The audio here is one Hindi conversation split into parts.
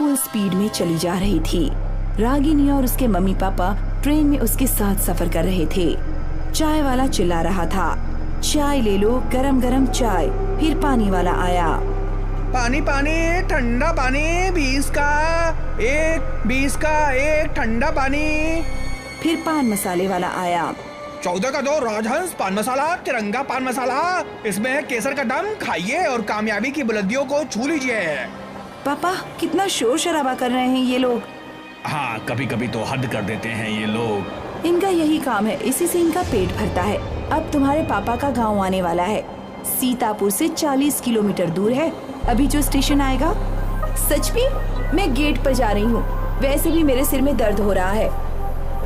फुल स्पीड में चली जा रही थी। रागिनी और उसके मम्मी पापा ट्रेन में उसके साथ सफर कर रहे थे। चाय वाला चिल्ला रहा था, चाय ले लो, गरम गरम चाय। फिर पानी वाला आया, पानी पानी, ठंडा पानी, 20 का एक ठंडा पानी। फिर पान मसाले वाला आया, 14 का 2 राजहंस पान मसाला, तिरंगा पान मसाला, इसमें है केसर का दम, खाइए और कामयाबी की बुलंदियों को छू लीजिए। पापा कितना शोर शराबा कर रहे हैं ये लोग। हाँ, कभी कभी तो हद कर देते हैं ये लोग। इनका यही काम है, इसी से इनका पेट भरता है। अब तुम्हारे पापा का गांव आने वाला है, सीतापुर से 40 किलोमीटर दूर है अभी जो स्टेशन आएगा। सच में मैं गेट पर जा रही हूँ, वैसे भी मेरे सिर में दर्द हो रहा है।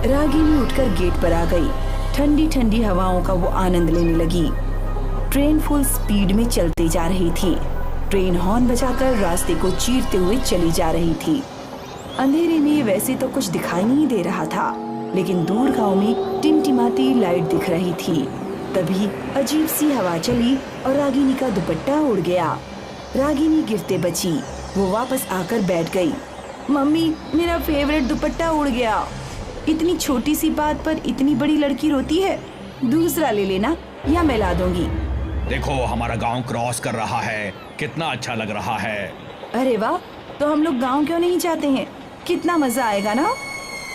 रागिनी उठकर गेट पर आ गई। ठंडी ठंडी हवाओं का वो आनंद लेने लगी। ट्रेन फुल स्पीड में चलती जा रही थी। ट्रेन हॉर्न बजाकर रास्ते को चीरते हुए चली जा रही थी। अंधेरे में वैसे तो कुछ दिखाई नहीं दे रहा था, लेकिन दूर गांव में टिमटिमाती लाइट दिख रही थी। तभी अजीब सी हवा चली और रागिनी का दुपट्टा उड़ गया। रागिनी गिरते बची। वो वापस आकर बैठ गई। मम्मी, मेरा फेवरेट दुपट्टा उड़ गया। इतनी छोटी सी बात पर इतनी बड़ी लड़की रोती है। दूसरा ले लेना या मैं ला दूंगी। देखो, हमारा गांव क्रॉस कर रहा है, कितना अच्छा लग रहा है। अरे वाह, तो हम लोग गांव क्यों नहीं जाते हैं? कितना मजा आएगा ना।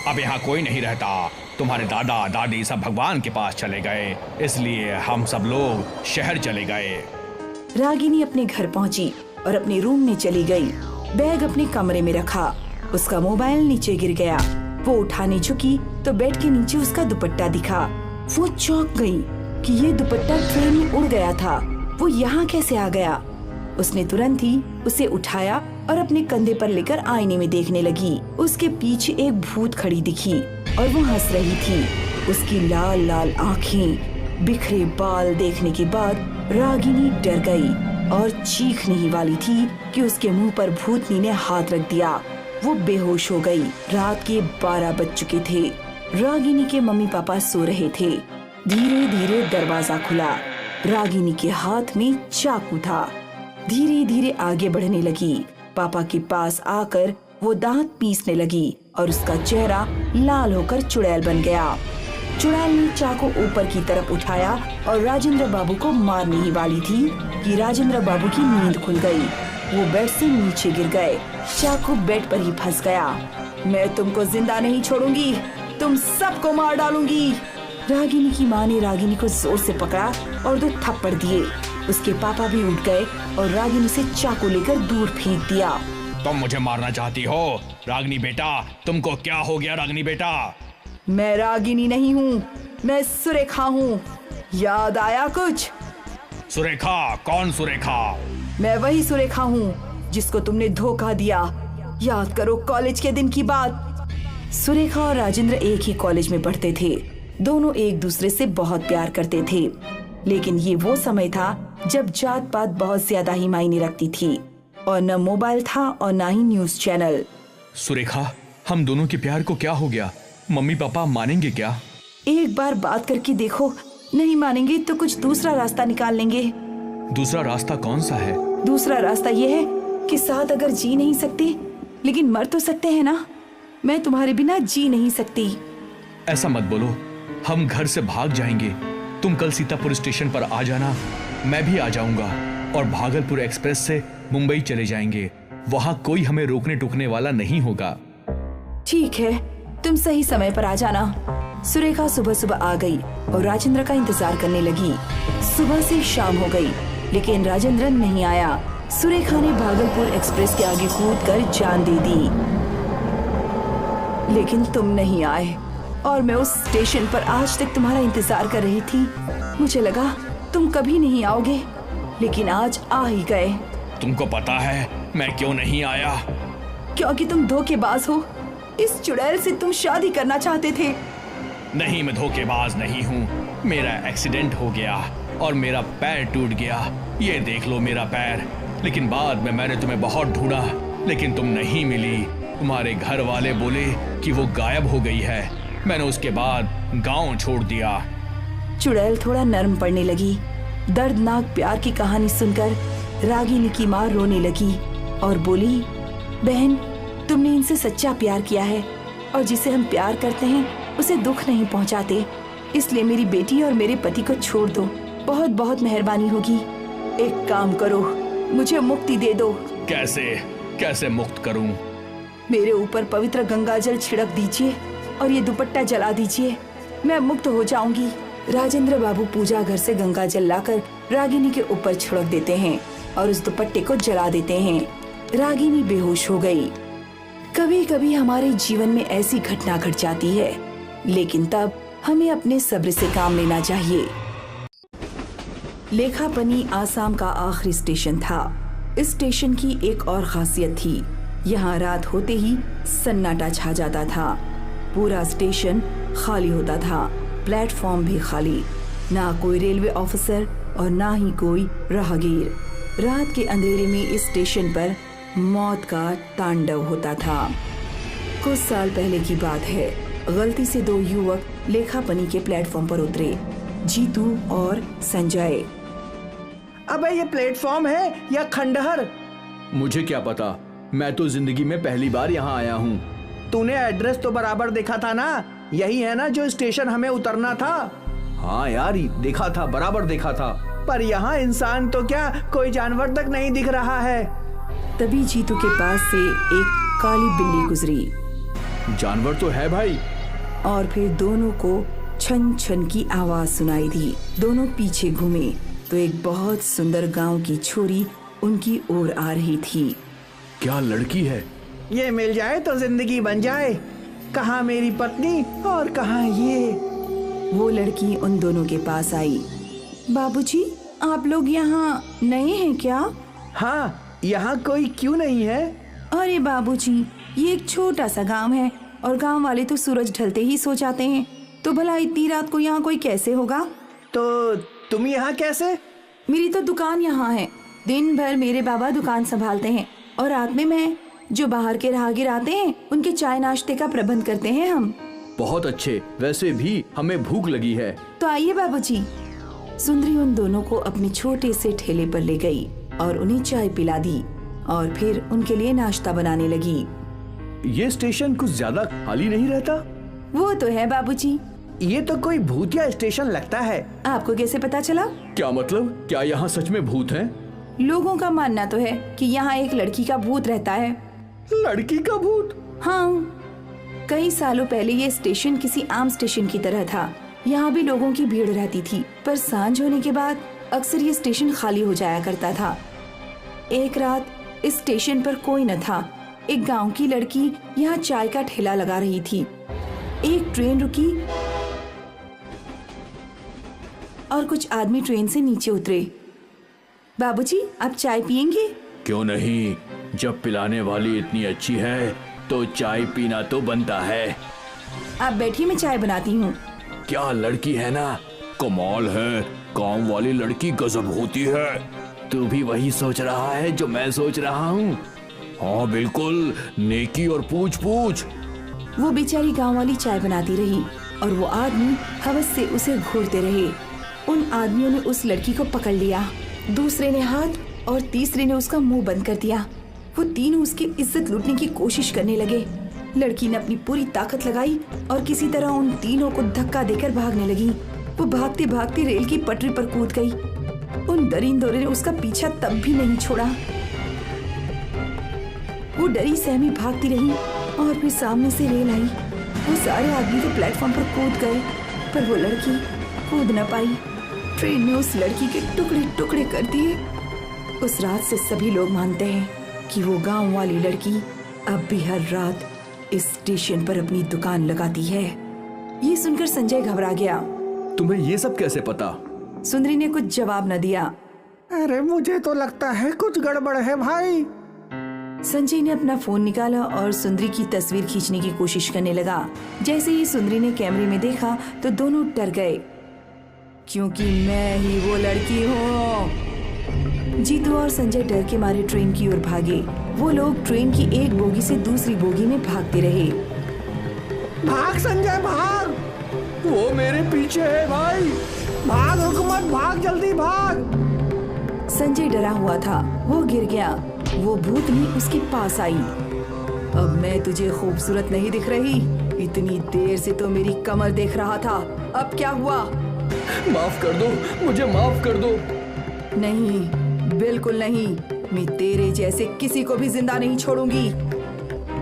अब यहाँ कोई नहीं रहता, तुम्हारे दादा दादी सब भगवान के पास चले गए, इसलिए हम सब लोग शहर चले गए। रागिनी अपने घर पहुंची और अपने रूम में चली गई। बैग अपने कमरे में रखा। उसका मोबाइल नीचे गिर गया। वो उठाने झुकी तो बेड के नीचे उसका दुपट्टा दिखा। वो चौंक गई कि ये दुपट्टा ट्रेन में उड़ गया था। वो यहाँ कैसे आ गया? उसने तुरंत ही उसे उठाया और अपने कंधे पर लेकर आईने में देखने लगी। उसके पीछे एक भूत खड़ी दिखी और वो हंस रही थी। उसकी लाल लाल आँखें, बिखरे बाल देखने के बाद रागिनी डर गई और चीखने ही वाली थी कि उसके मुंह पर भूतनी ने हाथ रख दिया। वो बेहोश हो गई। रात के 12 बज चुके थे। रागिनी के मम्मी पापा सो रहे थे। धीरे धीरे दरवाजा खुला। रागिनी के हाथ में चाकू था। धीरे धीरे आगे बढ़ने लगी। पापा के पास आकर वो दांत पीसने लगी और उसका चेहरा लाल होकर चुड़ैल बन गया। चुड़ैल ने चाकू ऊपर की तरफ उठाया और राजेंद्र बाबू को मारने ही वाली थी कि राजेंद्र बाबू की नींद खुल गई। वो बेड से नीचे गिर गए। चाकू बेड पर ही फंस गया। मैं तुमको जिंदा नहीं छोड़ूंगी, तुम सबको मार डालूंगी। रागिनी की माँ ने रागिनी को जोर से पकड़ा और 2 थप्पड़ दिए। उसके पापा भी उठ गए और रागिनी से चाकू लेकर दूर फेंक दिया। तुम मुझे मारना चाहती हो? रागिनी बेटा, तुमको क्या हो गया? रागिनी बेटा, मैं रागिनी नहीं हूँ, मैं सुरेखा हूँ। याद आया कुछ? सुरेखा? कौन सुरेखा? मैं वही सुरेखा हूँ जिसको तुमने धोखा दिया। याद करो कॉलेज के दिन की बात। सुरेखा और राजेंद्र एक ही कॉलेज में पढ़ते थे। दोनों एक दूसरे से बहुत प्यार करते थे, लेकिन ये वो समय था जब जात पात बहुत ज्यादा ही मायने रखती थी और न मोबाइल था और न ही न्यूज चैनल। सुरेखा, हम दोनों के प्यार को क्या हो गया? मम्मी पापा मानेंगे क्या? एक बार बात करके देखो, नहीं मानेंगे तो कुछ दूसरा रास्ता निकाल लेंगे। दूसरा रास्ता कौन सा है? दूसरा रास्ता ये है कि साथ अगर जी नहीं सकते लेकिन मर तो सकते हैं ना। मैं तुम्हारे बिना जी नहीं सकती। ऐसा मत बोलो, हम घर से भाग जाएंगे। तुम कल सीतापुर स्टेशन पर आ जाना, मैं भी आ जाऊंगा और भागलपुर एक्सप्रेस से मुंबई चले जाएंगे। वहाँ कोई हमें रोकने टोकने वाला नहीं होगा। ठीक है, तुम सही समय पर आ जाना। सुरेखा सुबह सुबह आ गई और राजेंद्र का इंतजार करने लगी। सुबह से शाम हो गई लेकिन राजेंद्र नहीं आया। सुरेखा ने भागलपुर एक्सप्रेस के आगे कूदकर जान दे दी, लेकिन तुम नहीं आए और मैं उस स्टेशन पर आज तक तुम्हारा इंतजार कर रही थी। मुझे लगा तुम कभी नहीं आओगे, लेकिन आज आ ही गए। तुमको पता है मैं क्यों नहीं आया? क्योंकि तुम धोखेबाज हो। इस चुड़ैल से तुम शादी करना चाहते थे। नहीं, मैं धोखेबाज नहीं हूँ। मेरा एक्सीडेंट हो गया और मेरा पैर टूट गया। ये देख लो मेरा पैर। लेकिन बाद में मैंने तुम्हें बहुत ढूंढा, लेकिन तुम नहीं मिली। तुम्हारे घर वाले बोले कि वो गायब हो गई है। मैंने उसके बाद गांव छोड़ दिया। चुड़ैल थोड़ा नर्म पड़ने लगी। दर्दनाक प्यार की कहानी सुनकर रागिनी की माँ रोने लगी और बोली, बहन तुमने इनसे सच्चा प्यार किया है और जिसे हम प्यार करते हैं उसे दुख नहीं पहुंचाते। इसलिए मेरी बेटी और मेरे पति को छोड़ दो। बहुत बहुत मेहरबानी होगी। एक काम करो, मुझे मुक्ति दे दो। कैसे कैसे मुक्त करूं? मेरे ऊपर पवित्र गंगाजल छिड़क दीजिए और ये दुपट्टा जला दीजिए, मैं मुक्त हो जाऊंगी। राजेंद्र बाबू पूजा घर से गंगाजल लाकर रागिनी के ऊपर छिड़क देते हैं और उस दुपट्टे को जला देते हैं। रागिनी बेहोश हो गई। कभी कभी हमारे जीवन में ऐसी घटना घट जाती है, लेकिन तब हमें अपने सब्र से काम लेना चाहिए। लेखापनी आसाम का आखिरी स्टेशन था। इस स्टेशन की एक और खासियत थी, यहाँ रात होते ही सन्नाटा छा जाता था। पूरा स्टेशन खाली होता था, प्लेटफॉर्म भी खाली। ना कोई रेलवे ऑफिसर और ना ही कोई राहगीर। रात के अंधेरे में इस स्टेशन पर मौत का तांडव होता था। कुछ साल पहले की बात है, गलती से दो युवक लेखापनी के प्लेटफॉर्म पर उतरे, जीतू और संजय। अबे ये प्लेटफॉर्म है या खंडहर? मुझे क्या पता, मैं तो जिंदगी में पहली बार यहाँ आया हूँ। तूने एड्रेस तो बराबर देखा था ना? यही है ना जो स्टेशन हमें उतरना था? हाँ यार, देखा था, बराबर देखा था। पर यहाँ इंसान तो क्या, कोई जानवर तक नहीं दिख रहा है। तभी जीतू के पास से एक काली बिल्ली गुजरी। जानवर तो है भाई। और फिर दोनों को छन छन की आवाज सुनाई दी। दोनों पीछे घूमे तो एक बहुत सुंदर गांव की छोरी उनकी ओर आ रही थी। क्या लड़की है? ये मिल जाए तो जिंदगी बन जाए। कहाँ मेरी पत्नी और कहाँ ये? वो लड़की उन दोनों के पास आई। बाबूजी, आप लोग यहाँ नए हैं क्या? हाँ, यहाँ कोई क्यों नहीं है? अरे बाबूजी, ये एक छोटा सा गांव है और गांव वाले तो सूरज ढलते ही सो जाते हैं, तो भला इतनी रात को यहाँ कोई कैसे होगा? तो तुम यहाँ कैसे? मेरी तो दुकान यहाँ है। दिन भर मेरे बाबा दुकान संभालते हैं और रात में मैं, जो बाहर के राहगीर आते हैं, उनके चाय नाश्ते का प्रबंध करते हैं हम। बहुत अच्छे, वैसे भी हमें भूख लगी है। तो आइए बाबूजी। सुंदरी उन दोनों को अपने छोटे से ठेले पर ले गई और उन्हें चाय पिला दी और फिर उनके लिए नाश्ता बनाने लगी। ये स्टेशन कुछ ज्यादा खाली नहीं रहता? वो तो है बाबूजी। ये तो कोई भूतिया स्टेशन लगता है। आपको कैसे पता चला? क्या मतलब, क्या यहाँ सच में भूत हैं? लोगों का मानना तो है कि यहाँ एक लड़की का भूत रहता है। लड़की का भूत? हाँ, कई सालों पहले ये स्टेशन किसी आम स्टेशन की तरह था। यहाँ भी लोगों की भीड़ रहती थी, पर सांझ होने के बाद अक्सर ये स्टेशन खाली हो जाया करता था। एक रात इस स्टेशन पर कोई न था। एक गांव की लड़की यहाँ चाय का ठेला लगा रही थी। एक ट्रेन रुकी और कुछ आदमी ट्रेन से नीचे उतरे। बाबूजी, आप चाय पियेंगे? क्यों नहीं, जब पिलाने वाली इतनी अच्छी है तो चाय पीना तो बनता है। आप बैठिए, मैं चाय बनाती हूँ। क्या लड़की है ना, कमाल है। गांव वाली लड़की गजब होती है। तू भी वही सोच रहा है जो मैं सोच रहा हूँ? हाँ बिल्कुल, नेकी और पूछ पूछ। वो बेचारी गांव वाली चाय बनाती रही और वो आदमी हवस से उसे घूरते रहे। उन आदमियों ने उस लड़की को पकड़ लिया, दूसरे ने हाथ और तीसरे ने उसका मुंह बंद कर दिया। वो तीनों उसकी इज्जत लूटने की कोशिश करने लगे। लड़की ने अपनी पूरी ताकत लगाई और किसी तरह उन तीनों को धक्का देकर भागने लगी। वो भागते भागते रेल की पटरी पर कूद गई। उन दरिंदों ने उसका पीछा तब भी नहीं छोड़ा। वो डरी सहमी भागती रही और फिर सामने से रेल आई। वो सारे आदमी तो प्लेटफॉर्म पर कूद गए, पर वो लड़की कूद न पाई। ट्रेन ने उस लड़की के टुकड़े टुकड़े कर दिए। उस रात से सभी लोग मानते हैं कि वो गांव वाली लड़की अब भी हर रात इस स्टेशन पर अपनी दुकान लगाती है। ये सुनकर संजय घबरा गया। तुम्हें ये सब कैसे पता? सुंदरी ने कुछ जवाब न दिया। अरे मुझे तो लगता है कुछ गड़बड़ है भाई। संजय ने अपना फोन निकाला और सुंदरी की तस्वीर खींचने की कोशिश करने लगा। जैसे ही सुंदरी ने कैमरे में देखा तो दोनों डर गए, क्योंकि मैं ही वो लड़की हूँ। जीतू और संजय डर के मारे ट्रेन की ओर भागे। वो लोग ट्रेन की एक बोगी से दूसरी बोगी में भागते रहे। भाग संजय भाग, वो मेरे पीछे है भाई। भाग हुकूमत, भाग जल्दी भाग। संजय डरा हुआ था, वो गिर गया। वो भूतनी उसके पास आई। अब मैं तुझे खूबसूरत नहीं दिख रही? इतनी देर से तो मेरी कमर देख रहा था, अब क्या हुआ? माफ कर दो, मुझे माफ कर दो। नहीं, बिल्कुल नहीं। मैं तेरे जैसे किसी को भी जिंदा नहीं छोड़ूंगी।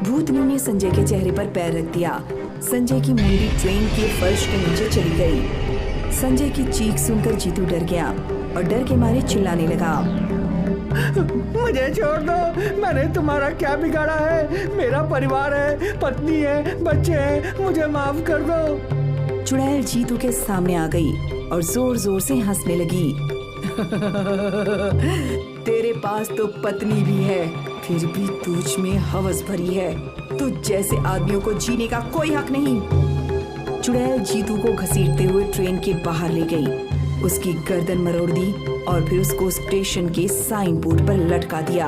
भूतनी ने संजय के चेहरे पर पैर रख दिया। संजय की मुंडी ट्रेन के फर्श के नीचे चली गई। संजय की चीख सुनकर जीतू डर गया और डर के मारे चिल्लाने लगा। मुझे छोड़ दो, मैंने तुम्हारा क्या बिगाड़ा है? मेरा परिवार है, पत्नी है, बच्चे हैं, मुझे माफ कर दो। चुड़ैल जीतू के सामने आ गई और जोर जोर से हंसने लगी। तेरे पास तो पत्नी भी है, फिर भी तुझ में हवस भरी है। तुझ जैसे आदमियों को जीने का कोई हक नहीं। चुड़ैल जीतू को घसीटते हुए ट्रेन के बाहर ले गई, उसकी गर्दन मरोड़ दी और फिर उसको स्टेशन के साइन बोर्ड पर लटका दिया।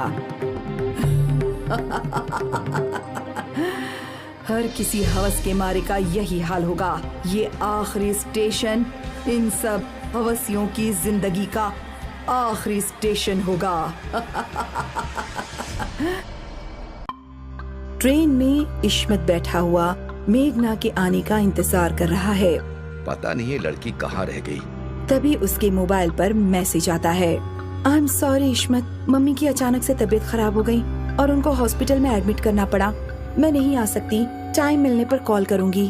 हर किसी हवस के मारे का यही हाल होगा। ये आखिरी स्टेशन इन सब हवसियों की जिंदगी का आखिरी स्टेशन होगा। ट्रेन में इस्मत बैठा हुआ मेघना के आने का इंतजार कर रहा है। पता नहीं ये लड़की कहाँ रह गई। तभी उसके मोबाइल पर मैसेज आता है। I am sorry Ismat, mummy की अचानक से तबीयत खराब हो गई और उनको हॉस्पिटल में एडमिट करना पड़ा। मैं नहीं आ सकती, टाइम मिलने पर कॉल करूंगी।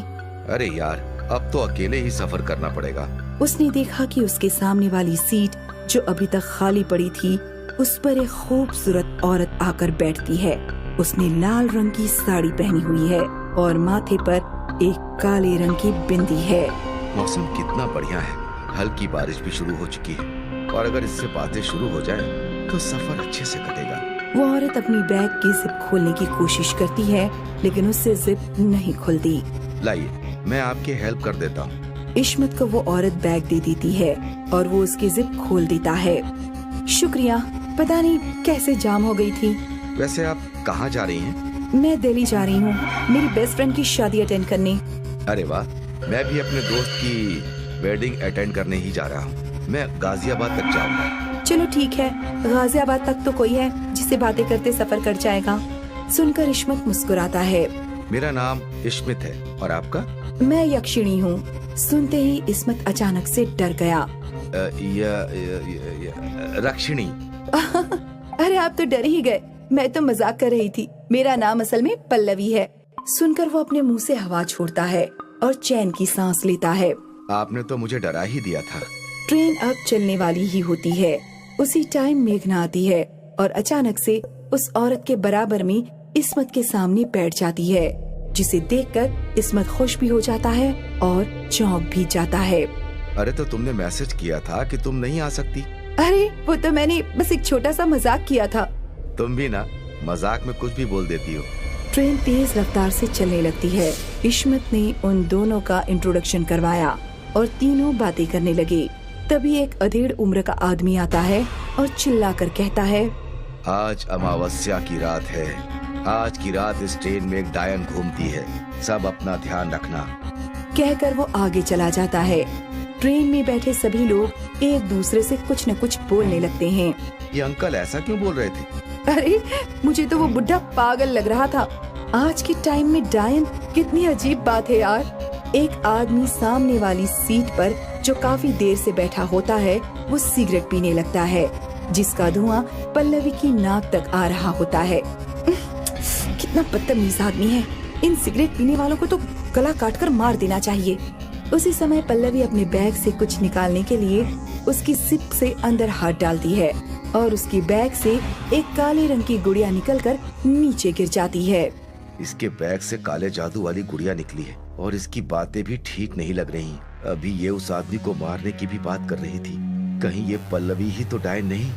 अरे यार, अब तो अकेले ही सफर करना पड़ेगा। उसने देखा कि उसके सामने वाली सीट जो अभी तक खाली पड़ी थी, उस पर एक खूबसूरत औरत आकर बैठती है। उसने लाल रंग की साड़ी पहनी हुई है और माथे पर एक काले रंग की बिंदी है। मौसम कितना बढ़िया है, हल्की बारिश भी शुरू हो चुकी है और अगर इससे बातें शुरू हो जाए तो सफर अच्छे से कटेगा। वो औरत अपनी बैग की जिप खोलने की कोशिश करती है, लेकिन उससे जिप नहीं खुलती। लाइए, मैं आपकी हेल्प कर देता हूँ। इस्मत को वो औरत बैग दे देती है और वो उसकी जिप खोल देता है। शुक्रिया, पता नहीं कैसे जाम हो गई थी। वैसे आप कहाँ जा रही हैं? मैं दिल्ली जा रही हूँ, मेरी बेस्ट फ्रेंड की शादी अटेंड करने। अरे वाह, मैं भी अपने दोस्त की वेडिंग अटेंड करने ही जा रहा हूँ। मैं गाजियाबाद तक जाऊंगा। चलो ठीक है, गाजियाबाद तक तो कोई है जिससे बातें करते सफर कर जाएगा। सुनकर इस्मत मुस्कुराता है। मेरा नाम इस्मत है और आपका? मैं यक्षिणी हूँ। सुनते ही इस्मत अचानक से डर गया। रक्षिणी। अरे आप तो डर ही गए, मैं तो मजाक कर रही थी। मेरा नाम असल में पल्लवी है। सुनकर वो अपने मुंह से हवा छोड़ता है और चैन की सांस लेता है। आपने तो मुझे डरा ही दिया था। ट्रेन अब चलने वाली ही होती है। उसी टाइम मेघना आती है और अचानक से उस औरत के बराबर में इस्मत के सामने बैठ जाती है, जिसे देखकर इस्मत खुश भी हो जाता है और चौंक भी जाता है। अरे तो तुमने मैसेज किया था कि तुम नहीं आ सकती। अरे वो तो मैंने बस एक छोटा सा मजाक किया था। तुम भी ना मजाक में कुछ भी बोल देती हो। ट्रेन तेज रफ्तार से चलने लगती है। इस्मत ने उन दोनों का इंट्रोडक्शन करवाया और तीनों बातें करने लगे। तभी एक अधेड़ उम्र का आदमी आता है और चिल्लाकर कहता है, आज अमावस्या की रात है। आज की रात इस ट्रेन में एक डायन घूमती है, सब अपना ध्यान रखना। कहकर वो आगे चला जाता है। ट्रेन में बैठे सभी लोग एक दूसरे से कुछ न कुछ बोलने लगते हैं। ये अंकल ऐसा क्यों बोल रहे थे? अरे मुझे तो वो बुढ़ा पागल लग रहा था। आज के टाइम में डायन, कितनी अजीब बात है यार। एक आदमी सामने वाली सीट पर जो काफी देर से बैठा होता है, वो सिगरेट पीने लगता है, जिसका धुआं पल्लवी की नाक तक आ रहा होता है। कितना बदतमीज आदमी है। इन सिगरेट पीने वालों को तो गला काटकर मार देना चाहिए। उसी समय पल्लवी अपने बैग से कुछ निकालने के लिए उसकी जिप से अंदर हाथ डालती है और उसकी बैग से एक काले रंग की गुड़िया निकलकर नीचे गिर जाती है। इसके बैग से काले जादू वाली गुड़िया निकली है और इसकी बातें भी ठीक नहीं लग रही। अभी ये उस आदमी को मारने की भी बात कर रही थी। कहीं ये पल्लवी ही तो डायन नहीं?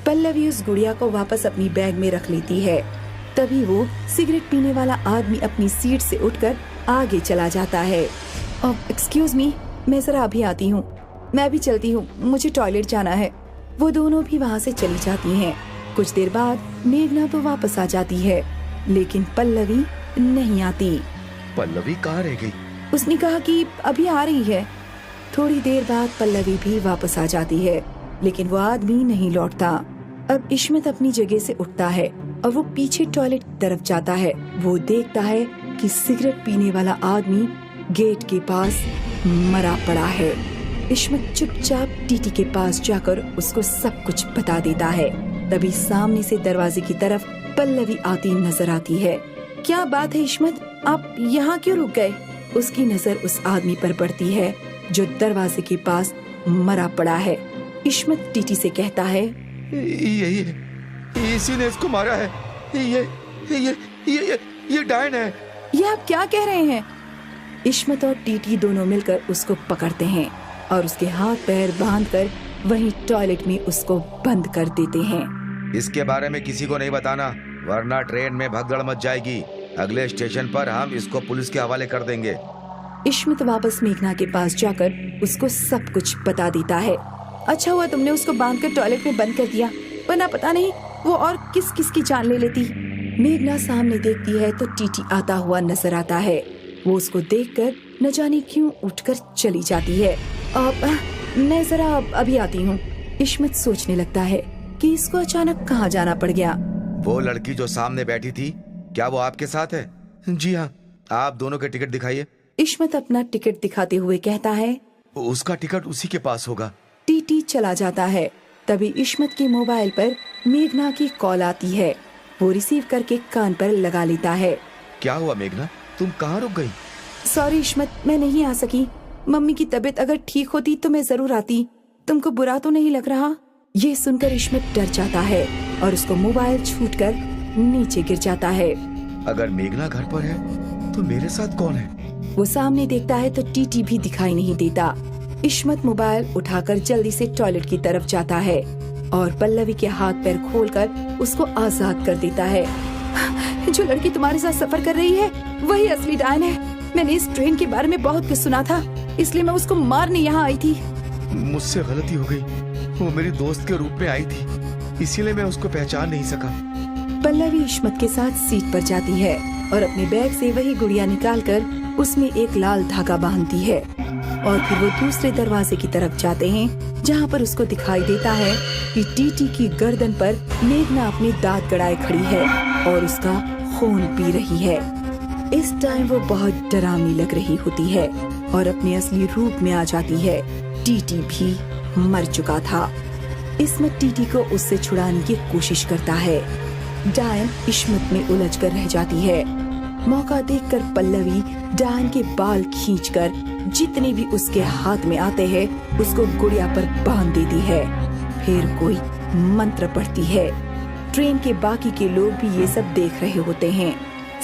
पल्लवी उस गुड़िया को वापस अपनी बैग में रख लेती है। तभी वो सिगरेट पीने वाला आदमी अपनी सीट से उठकर आगे चला जाता है। एक्सक्यूज मी, मैं जरा अभी आती हूँ, मैं भी चलती हूँ, मुझे टॉयलेट जाना है। वो दोनों भी वहाँ से चली जाती हैं। कुछ देर बाद मेघना तो वापस आ जाती है, लेकिन पल्लवी नहीं आती। पल्लवी कहाँ रह गई? उसने कहा कि अभी आ रही है। थोड़ी देर बाद पल्लवी भी वापस आ जाती है, लेकिन वो आदमी नहीं लौटता। अब इश्मत अपनी जगह से उठता है और वो पीछे टॉयलेट की तरफ जाता है। वो देखता है कि सिगरेट पीने वाला आदमी गेट के पास मरा पड़ा है। इश्मत चुपचाप टीटी के पास जाकर उसको सब कुछ बता देता है। तभी सामने से दरवाजे की तरफ पल्लवी आती नजर आती है। क्या बात है इश्मत, आप यहाँ क्यों रुक गए? उसकी नजर उस आदमी पर पड़ती है जो दरवाजे के पास मरा पड़ा है। इश्मत टीटी से कहता है, ये इसी ने इसको मारा है। ये डायन है। ये आप क्या कह रहे हैं? इश्मत और टीटी दोनों मिलकर उसको पकड़ते हैं और उसके हाथ पैर बांधकर वहीं टॉयलेट में उसको बंद कर देते हैं। इसके बारे में किसी को नहीं बताना, वरना ट्रेन में भगदड़ मच जाएगी। अगले स्टेशन पर हम इसको पुलिस के हवाले कर देंगे। इश्मत वापस मेघना के पास जाकर उसको सब कुछ बता देता है। अच्छा हुआ तुमने उसको बांधकर टॉयलेट में बंद कर दिया, वरना पता नहीं वो और किस किस की जान ले लेती। मेघना सामने देखती है तो टीटी आता हुआ नजर आता है। वो उसको देखकर न जाने क्यों उठकर चली जाती है। मैं जरा अभी आती हूँ। इश्मत सोचने लगता है कि इसको अचानक कहाँ जाना पड़ गया। वो लड़की जो सामने बैठी थी, क्या वो आपके साथ है? जी हाँ। आप दोनों के टिकट दिखाइए। इश्मत अपना टिकट दिखाते हुए कहता है, उसका टिकट उसी के पास होगा। टीटी चला जाता है। तभी इश्मत के मोबाइल पर मेघना की कॉल आती है। वो रिसीव करके कान पर लगा लेता है। क्या हुआ मेघना, तुम कहाँ रुक गई? सॉरी इश्मत, मैं नहीं आ सकी। मम्मी की तबीयत अगर ठीक होती तो मैं जरूर आती। तुमको बुरा तो नहीं लग रहा? ये सुनकर इश्मत डर जाता है और उसको मोबाइल छूटकर नीचे गिर जाता है। अगर मेघना घर पर है तो मेरे साथ कौन है? वो सामने देखता है तो टीटी भी दिखाई नहीं देता। इश्मत मोबाइल उठाकर जल्दी से टॉयलेट की तरफ जाता है और पल्लवी के हाथ पैर खोलकर उसको आजाद कर देता है। जो लड़की तुम्हारे साथ सफर कर रही है वही असली डायन है। मैंने इस ट्रेन के बारे में बहुत कुछ सुना था, इसलिए मैं उसको मारने यहाँ आई थी। मुझसे गलती हो गई। वो मेरी दोस्त के रूप में आई थी, इसीलिए मैं उसको पहचान नहीं सका। पल्लवी इश्मत के साथ सीट पर जाती है और अपने बैग से वही गुड़िया निकालकर उसमें एक लाल धागा बांधती है और फिर वो दूसरे दरवाजे की तरफ जाते हैं, जहाँ पर उसको दिखाई देता है कि टीटी की गर्दन पर मेघना अपने दांत गड़ाए खड़ी है और उसका खून पी रही है। इस टाइम वो बहुत डरावनी लग रही होती है और अपने असली रूप में आ जाती है। टीटी भी मर चुका था। इस्मत टीटी को उससे छुड़ाने की कोशिश करता है। डायन इश्मत में उलझ कर रह जाती है। मौका देखकर पल्लवी डायन के बाल खींचकर जितने भी उसके हाथ में आते हैं उसको गुड़िया पर बांध देती है। फिर कोई मंत्र पढ़ती है। ट्रेन के बाकी के लोग भी ये सब देख रहे होते हैं।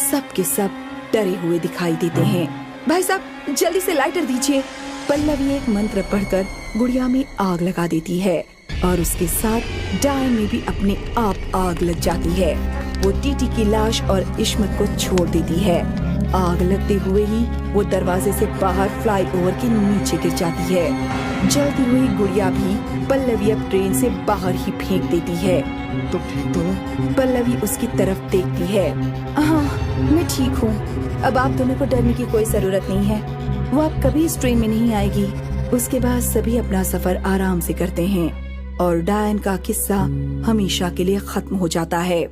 सब के सब डरे हुए दिखाई देते हैं। भाई साहब जल्दी से लाइटर दीजिए। पल्लवी एक मंत्र पढ़कर गुड़िया में आग लगा देती है और उसके साथ डायन में भी अपने आप आग लग जाती है। वो टीटी की लाश और इश्मत को छोड़ देती है। आग लगते हुए ही वो दरवाजे से बाहर फ्लाईओवर के नीचे गिर जाती है। जलती हुई गुड़िया भी पल्लवी अब ट्रेन से बाहर ही फेंक देती है। तो ठीक तो? पल्लवी उसकी तरफ देखती है। हाँ मैं ठीक हूँ, अब आप दोनों को डरने की कोई जरूरत नहीं है। वो अब कभी इस ट्रेन में नहीं आएगी। उसके बाद सभी अपना सफर आराम से करते हैं और डायन का किस्सा हमेशा के लिए खत्म हो जाता है।